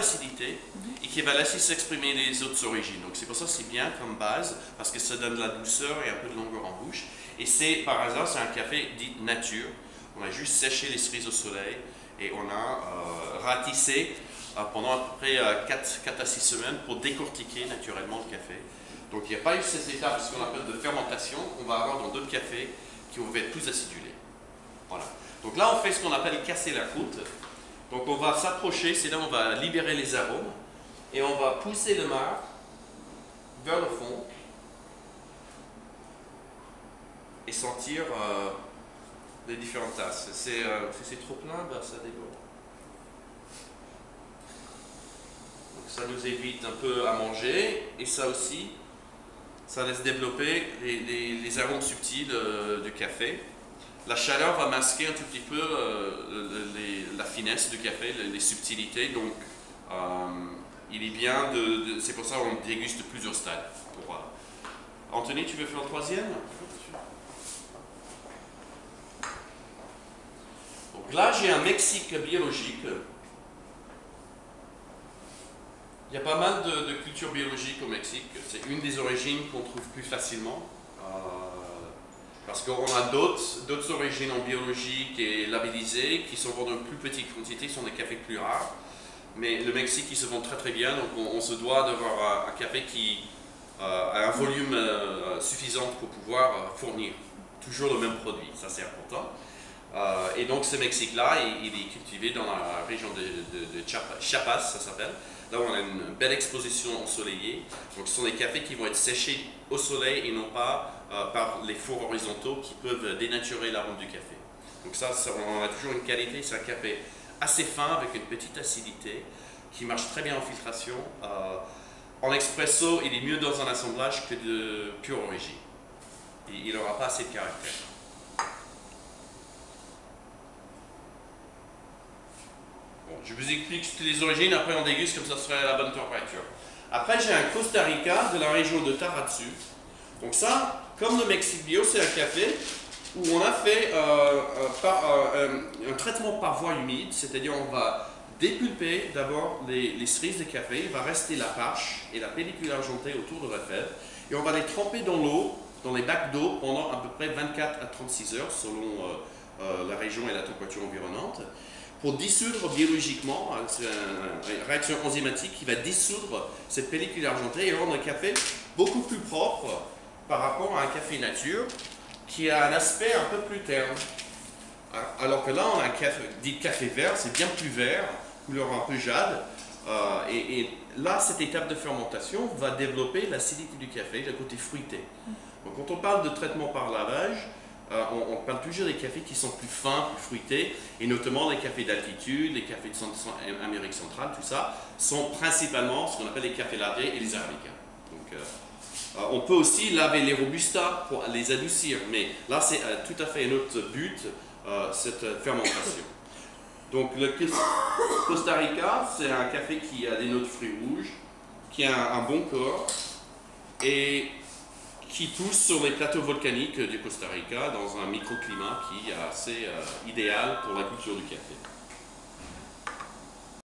acidité et qui va laisser s'exprimer les autres origines. Donc c'est pour ça que c'est bien comme base, parce que ça donne de la douceur et un peu de longueur en bouche. Et c'est par hasard, c'est un café dit nature. On a juste séché les cerises au soleil et on a ratissé pendant à peu près 4 à 6 semaines pour décortiquer naturellement le café. Donc il n'y a pas eu cette étape, ce qu'on appelle de fermentation, qu'on va avoir dans d'autres cafés qui vont être plus acidulés. Voilà. Donc là on fait ce qu'on appelle casser la croûte. Donc on va s'approcher, c'est là où on va libérer les arômes et on va pousser le marc vers le fond et sentir les différentes tasses. Si c'est trop plein, ben, ça déborde. Donc ça nous évite un peu à manger et ça aussi, ça laisse développer les arômes subtils du café. La chaleur va masquer un tout petit peu la finesse du café, les subtilités, donc il est bien c'est pour ça qu'on déguste plusieurs stades. Anthony, tu veux faire le troisième? Donc là, j'ai un Mexique biologique. Il y a pas mal de cultures biologiques au Mexique. C'est une des origines qu'on trouve plus facilement. Parce qu'on a d'autres origines en biologique et labellisées qui sont vendues en plus petite quantité, sont des cafés plus rares. Mais le Mexique, il se vend très très bien, donc on se doit d'avoir un café qui a un volume suffisant pour pouvoir fournir toujours le même produit, ça c'est important. Et donc ce Mexique-là, il est cultivé dans la région de Chiapas, ça s'appelle. Là où on a une belle exposition ensoleillée. Donc ce sont des cafés qui vont être séchés au soleil et non pas par les fours horizontaux qui peuvent dénaturer l'arôme du café. Donc ça, on a toujours une qualité, c'est un café assez fin avec une petite acidité qui marche très bien en filtration. En expresso, il est mieux dans un assemblage que de pure origine. Il n'aura pas assez de caractère. Bon, je vous explique toutes les origines, après on déguste comme ça serait à la bonne température. Après j'ai un Costa Rica de la région de Taratu. Donc ça, comme le Mexique bio, c'est un café où on a fait un traitement par voie humide, c'est-à-dire on va dépulper d'abord les cerises de café, il va rester la pâche et la pellicule argentée autour de la fève, et on va les tremper dans l'eau, dans les bacs d'eau pendant à peu près 24 à 36 heures selon la région et la température environnante, pour dissoudre biologiquement, c'est une réaction enzymatique qui va dissoudre cette pellicule argentée et rendre le café beaucoup plus propre par rapport à un café nature qui a un aspect un peu plus terne. Alors que là, on a un café, dit café vert, c'est bien plus vert, couleur un peu jade. Et là, cette étape de fermentation va développer l'acidité du café, le côté fruité. Donc, quand on parle de traitement par lavage, on parle toujours des cafés qui sont plus fins, plus fruités, et notamment les cafés d'altitude, les cafés d'Amérique centrale, tout ça, sont principalement ce qu'on appelle les cafés lavés et les arabica. Donc, on peut aussi laver les robusta pour les adoucir, mais là c'est tout à fait un autre but, cette fermentation. Donc le Costa Rica, c'est un café qui a des notes de fruits rouges, qui a un bon corps et qui pousse sur les plateaux volcaniques du Costa Rica dans un microclimat qui est assez idéal pour la culture du café.